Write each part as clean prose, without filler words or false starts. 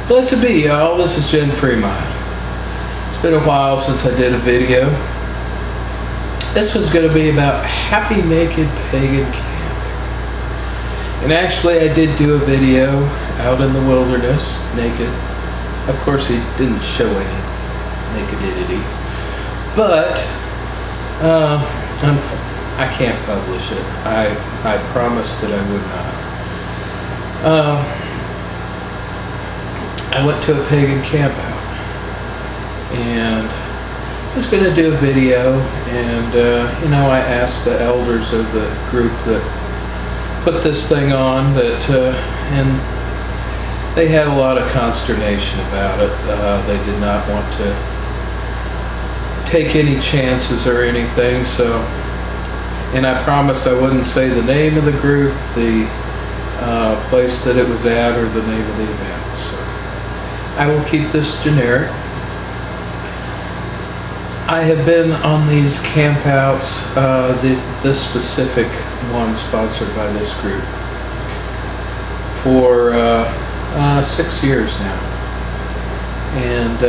Blessed be y'all, this is Jen Fremont. It's been a while since I did a video. This one's going to be about happy naked pagan camping. And actually I did do a video out in the wilderness, naked. Of course he didn't show any nakedity. But I can't publish it. I promised that I would not. I went to a pagan camp out and I was going to do a video, and I asked the elders of the group that put this thing on and they had a lot of consternation about it. They did not want to take any chances or anything, and I promised I wouldn't say the name of the group, the place that it was at, or the name of the event. So I will keep this generic. I have been on these campouts, this specific one sponsored by this group, for 6 years now. And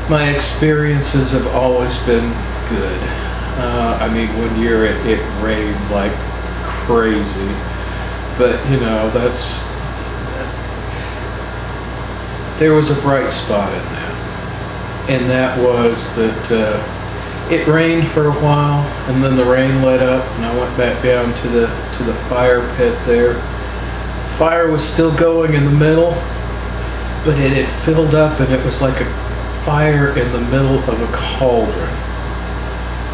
my experiences have always been good. I mean, one year it rained like crazy, but there was a bright spot in that, and that was that it rained for a while, and then the rain let up, and I went back down to the fire pit there. Fire was still going in the middle, but it had filled up, and it was like a fire in the middle of a cauldron.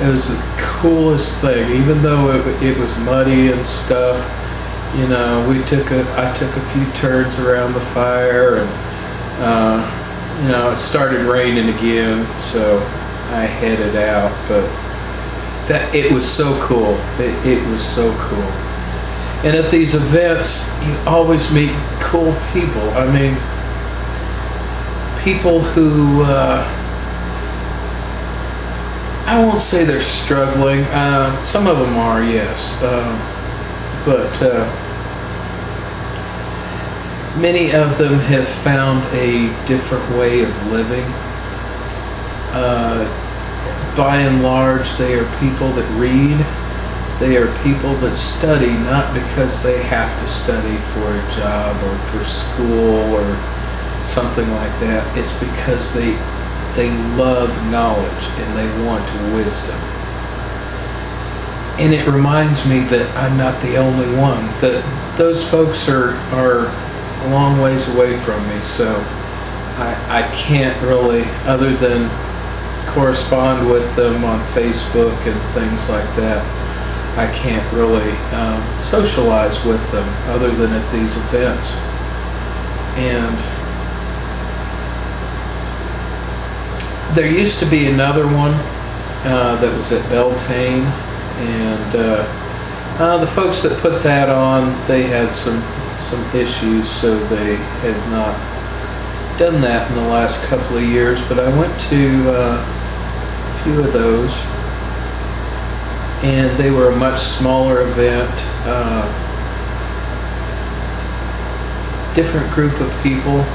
It was the coolest thing, even though it was muddy and stuff. I took a few turns around the fire, and it started raining again, so I headed out. But it was so cool. It was so cool. And at these events, you always meet cool people. I mean, people who I won't say they're struggling. Some of them are, yes, but many of them have found a different way of living. By and large, they are people that read. They are people that study, not because they have to study for a job or for school or something like that. It's because they love knowledge and they want wisdom. And it reminds me that I'm not the only one. That those folks are a long ways away from me, so I can't really, other than correspond with them on Facebook and things like that, I can't really socialize with them other than at these events. And there used to be another one that was at Beltane, and the folks that put that on, they had some issues, so they have not done that in the last couple of years. But I went to a few of those, and they were a much smaller event, different group of people.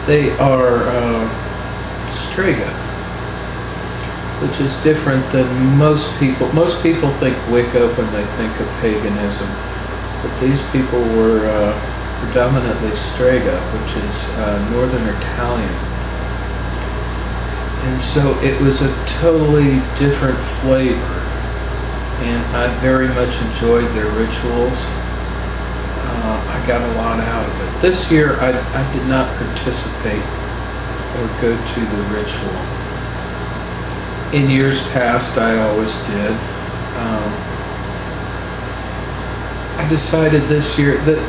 They are Strega, which is different than most people. Most people think Wicca when they think of paganism, but these people were predominantly Strega, which is Northern Italian. And so it was a totally different flavor, and I very much enjoyed their rituals. I got a lot out of it. This year I did not participate or go to the ritual. In years past I always did. I decided this year that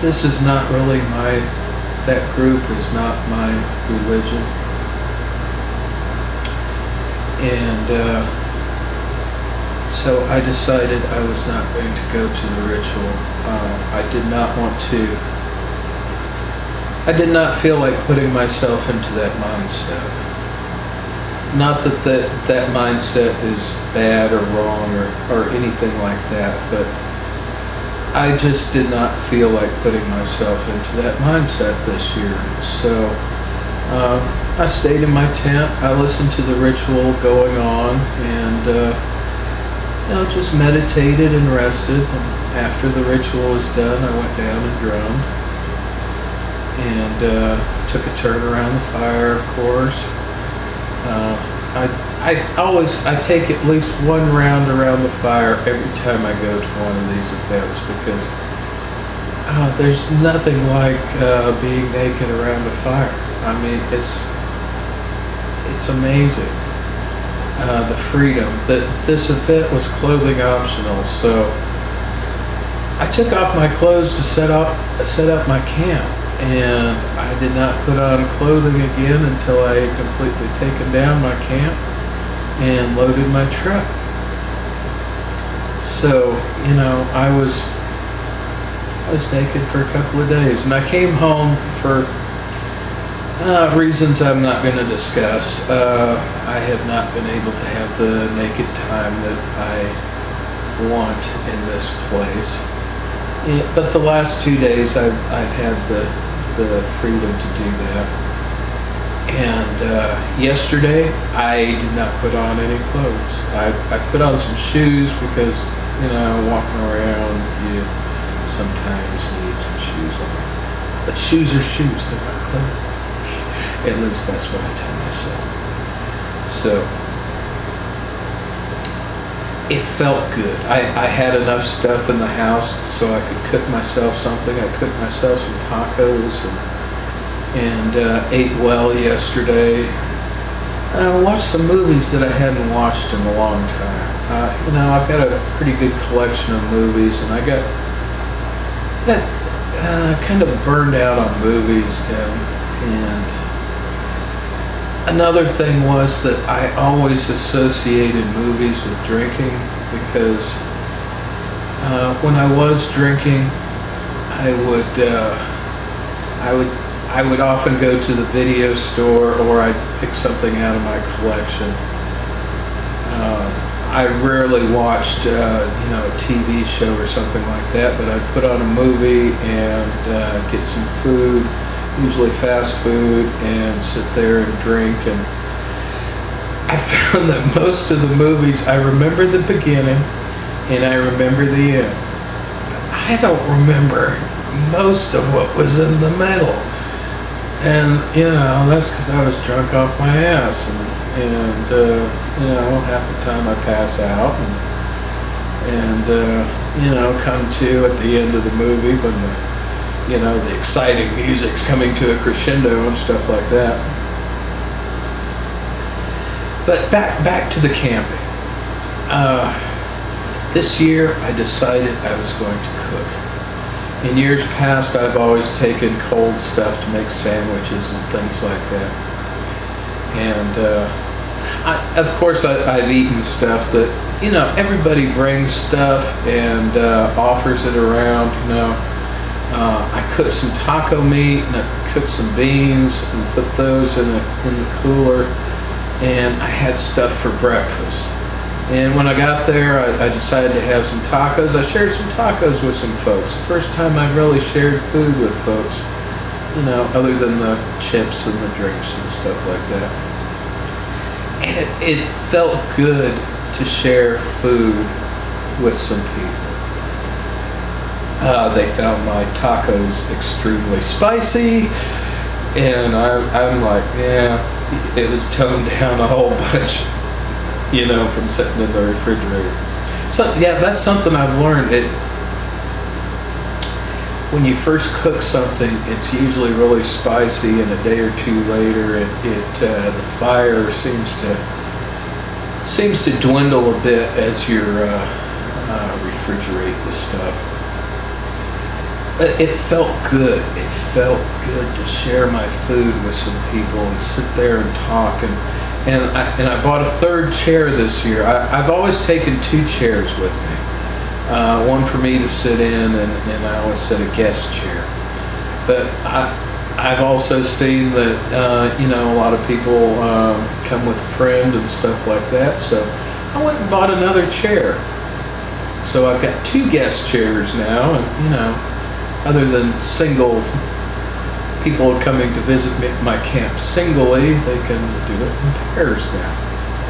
this is not really that group is not my religion. And so I decided I was not going to go to the ritual. I did not want to. I did not feel like putting myself into that mindset. Not that that mindset is bad or wrong or anything like that, but I just did not feel like putting myself into that mindset this year. So I stayed in my tent. I listened to the ritual going on, and just meditated and rested. And after the ritual was done, I went down and drummed, and took a turn around the fire, of course. I take at least one round around the fire every time I go to one of these events, because there's nothing like being naked around a fire. I mean, it's amazing, the freedom. This event was clothing optional, so I took off my clothes to set up my camp. And I did not put on clothing again until I had completely taken down my camp and loaded my truck. So, I was naked for a couple of days, and I came home for reasons I'm not going to discuss. I have not been able to have the naked time that I want in this place. But the last 2 days I've had the freedom to do that. And yesterday I did not put on any clothes. I put on some shoes because, walking around, you sometimes need some shoes on. But shoes are shoes, they're not clothes. At least that's what I tell myself. So it felt good. I had enough stuff in the house so I could cook myself something. I cooked myself some tacos and ate well yesterday. I watched some movies that I hadn't watched in a long time. I've got a pretty good collection of movies, and I got kind of burned out on movies, and another thing was that I always associated movies with drinking, because when I was drinking, I would often go to the video store, or I'd pick something out of my collection. I rarely watched, a TV show or something like that, but I'd put on a movie and get some food, usually fast food, and sit there and drink. And I found that most of the movies, I remember the beginning and I remember the end. I don't remember most of what was in the middle. And, that's because I was drunk off my ass. And half the time I pass out and come to at the end of the movie when the exciting music's coming to a crescendo and stuff like that. But back to the camping. This year I decided I was going to cook. In years past, I've always taken cold stuff to make sandwiches and things like that. And of course I've eaten stuff that, everybody brings stuff and offers it around, I cooked some taco meat, and I cooked some beans and put those in the cooler, and I had stuff for breakfast. And when I got there, I decided to have some tacos. I shared some tacos with some folks. First time I really shared food with folks, other than the chips and the drinks and stuff like that. And it felt good to share food with some people. They found my tacos extremely spicy, and I'm like, yeah, it was toned down a whole bunch, from sitting in the refrigerator. So yeah, that's something I've learned. When you first cook something, it's usually really spicy, and a day or two later, the fire seems to dwindle a bit as you refrigerate the stuff. But it felt good. It felt good to share my food with some people and sit there and talk. And I bought a third chair this year. I've always taken 2 chairs with me. One for me to sit in, and I always set a guest chair. But I've also seen that, a lot of people come with a friend and stuff like that. So I went and bought another chair. So I've got 2 guest chairs now, and, other than single people coming to visit my camp singly, they can do it in pairs now.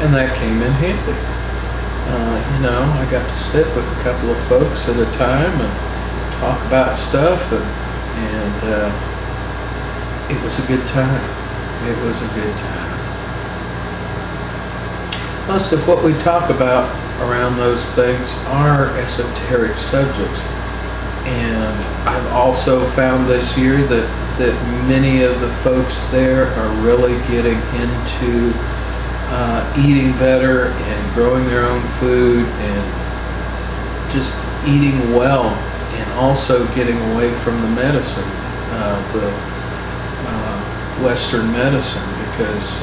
And that came in handy. I got to sit with a couple of folks at a time and talk about stuff, and it was a good time. It was a good time. Most of what we talk about around those things are esoteric subjects. And I've also found this year that many of the folks there are really getting into eating better and growing their own food and just eating well, and also getting away from the medicine, the Western medicine, because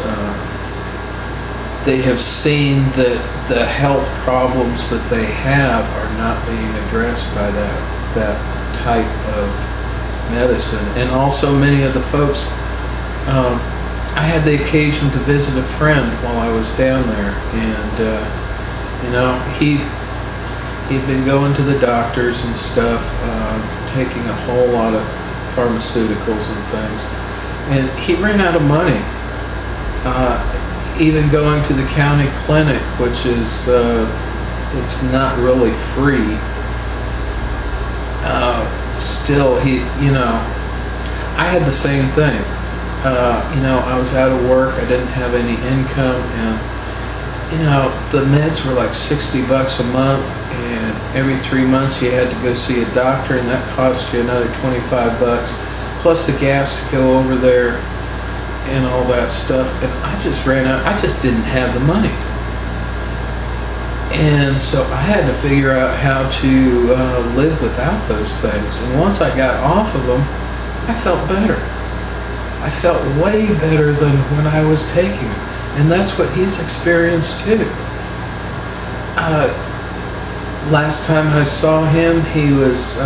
they have seen that the health problems that they have are not being addressed by that type of medicine. And also many of the folks, I had the occasion to visit a friend while I was down there, and he'd been going to the doctors and stuff, taking a whole lot of pharmaceuticals and things, and he ran out of money. Even going to the county clinic, which is it's not really free. Still, I had the same thing. I was out of work, I didn't have any income, and the meds were like $60 a month, and every 3 months you had to go see a doctor, and that cost you another $25, plus the gas to go over there and all that stuff. And I just ran out. I just didn't have the money, and so I had to figure out how to live without those things. And once I got off of them, I felt better. I felt way better than when I was taking them. And that's what he's experienced too. Last time I saw him, he was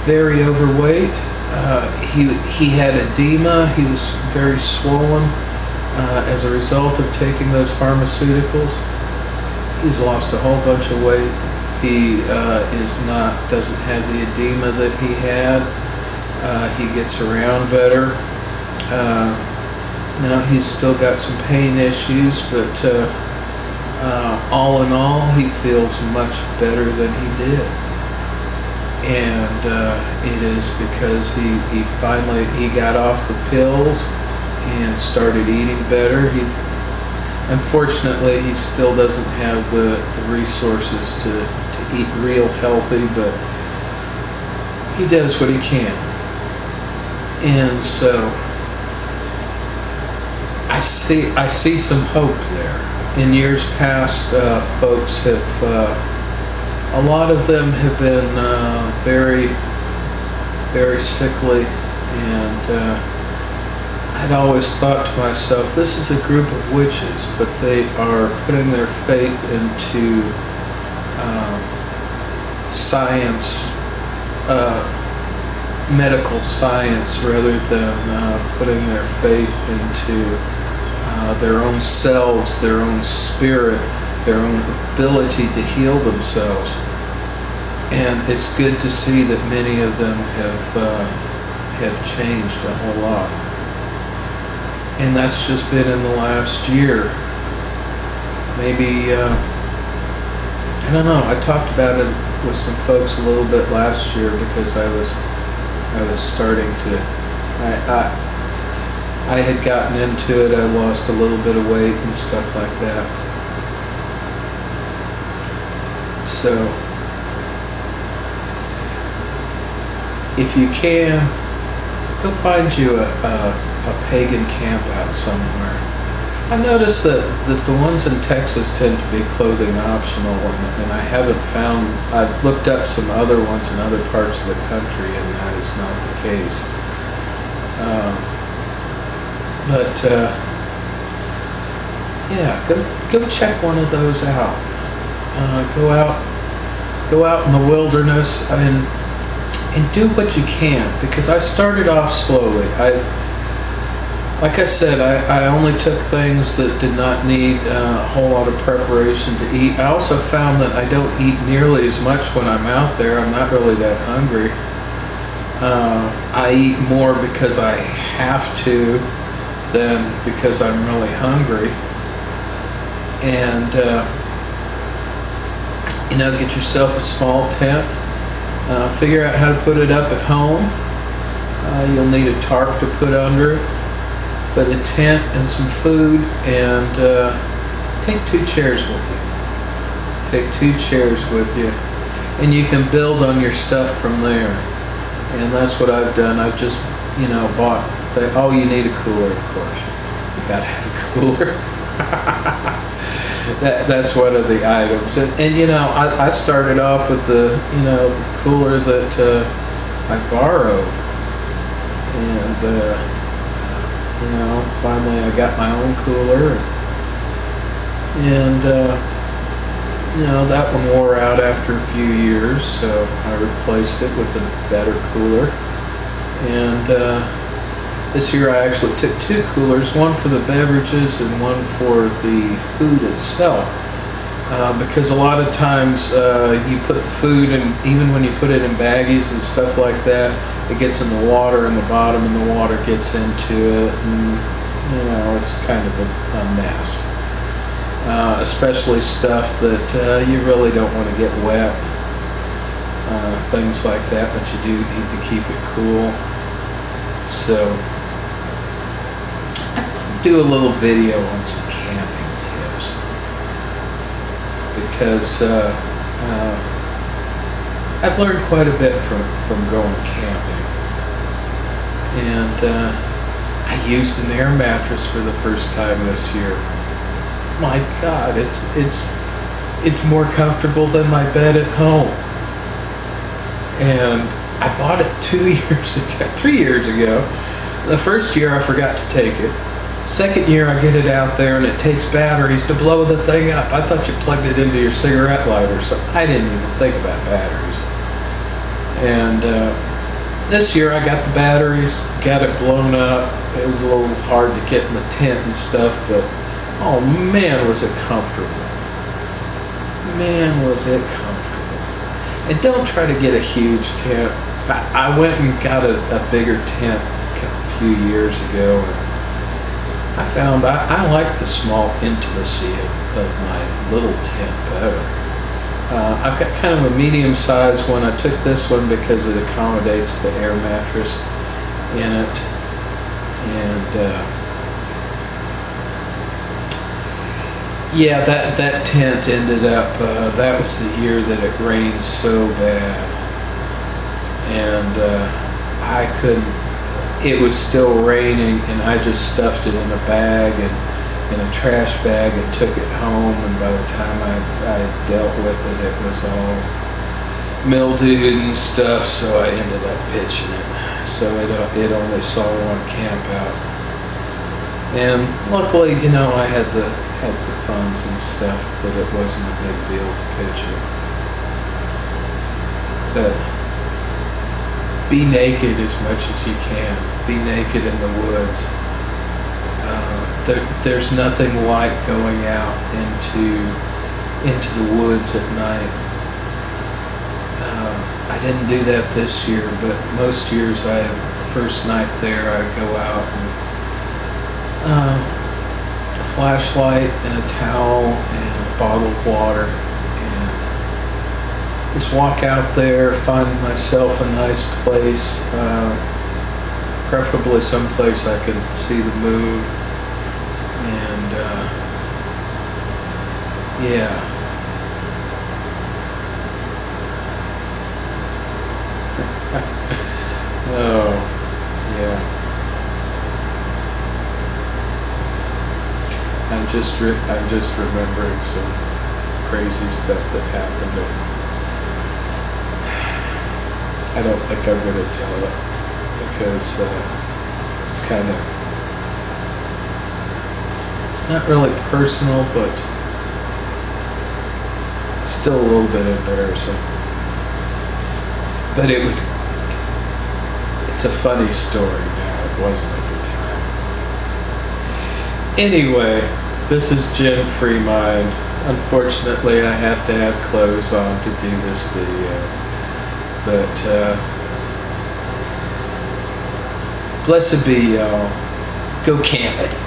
very overweight. He had edema. He was very swollen as a result of taking those pharmaceuticals. He's lost a whole bunch of weight. He doesn't have the edema that he had. He gets around better. Now he's still got some pain issues, but all in all, he feels much better than he did. And it is because he finally got off the pills and started eating better. Unfortunately, he still doesn't have the resources to eat real healthy, but he does what he can. And so I see some hope there. In years past, folks have, a lot of them have been very, very sickly, and I'd always thought to myself, this is a group of witches, but they are putting their faith into science, medical science, rather than putting their faith into their own selves, their own spirit, their own ability to heal themselves. And it's good to see that many of them have changed a whole lot. And that's just been in the last year. Maybe, I don't know, I talked about it with some folks a little bit last year, because I was starting to, I had gotten into it. I lost a little bit of weight and stuff like that. So, if you can, go find you a pagan camp out somewhere. I noticed that the ones in Texas tend to be clothing optional, and I haven't found, I've looked up some other ones in other parts of the country, and that is not the case. Yeah, go check one of those out. Go out in the wilderness, and and do what you can, because I started off slowly. Like I said, I only took things that did not need a whole lot of preparation to eat. I also found that I don't eat nearly as much when I'm out there. I'm not really that hungry. I eat more because I have to than because I'm really hungry. And, get yourself a small tent. Figure out how to put it up at home. You'll need a tarp to put under it. But a tent and some food, and take 2 chairs with you. Take 2 chairs with you, and you can build on your stuff from there. And that's what I've done. I've just, bought oh, you need a cooler, of course. You gotta have a cooler. That's one of the items. And I started off with the, cooler that I borrowed. And, finally I got my own cooler, and that one wore out after a few years, so I replaced it with a better cooler. And this year I actually took 2 coolers, one for the beverages and one for the food itself, because a lot of times you put the food in, even when you put it in baggies and stuff like that, it gets in the water in the bottom, and the water gets into it, and it's kind of a mess. Especially stuff that you really don't want to get wet, things like that, but you do need to keep it cool. So I'll do a little video on some camping tips, because I've learned quite a bit from going camping. And I used an air mattress for the first time this year. My God, it's more comfortable than my bed at home. And I bought it 3 years ago. The first year I forgot to take it. Second year I get it out there, and it takes batteries to blow the thing up. I thought you plugged it into your cigarette lighter, so I didn't even think about batteries. And this year I got the batteries, got it blown up. It was a little hard to get in the tent and stuff, but oh man, was it comfortable. Man, was it comfortable. And don't try to get a huge tent. I went and got a bigger tent a few years ago, and I found I like the small intimacy of my little tent better. I've got kind of a medium-sized one. I took this one because it accommodates the air mattress in it. And yeah, that tent ended up, that was the year that it rained so bad. And I couldn't, it was still raining, and I just stuffed it in a bag and in a trash bag and took it home, and by the time I dealt with it, it was all mildewed and stuff, so I ended up pitching it. So it only saw one camp out. And luckily, I had the funds and stuff, but it wasn't a big deal to pitch it. But be naked as much as you can. Be naked in the woods. There's nothing like going out into the woods at night. I didn't do that this year, but most years the first night there, I go out and a flashlight and a towel and a bottle of water, and just walk out there, find myself a nice place, preferably someplace I can see the moon. And yeah. Oh, yeah. I'm just remembering some crazy stuff that happened. I don't think I'm going to tell it because it's kind of, it's not really personal, but still a little bit embarrassing. But it It's a funny story now. It wasn't at the time. Anyway, this is Jen Freemind. Unfortunately, I have to have clothes on to do this video. But, blessed be y'all. Go camp it.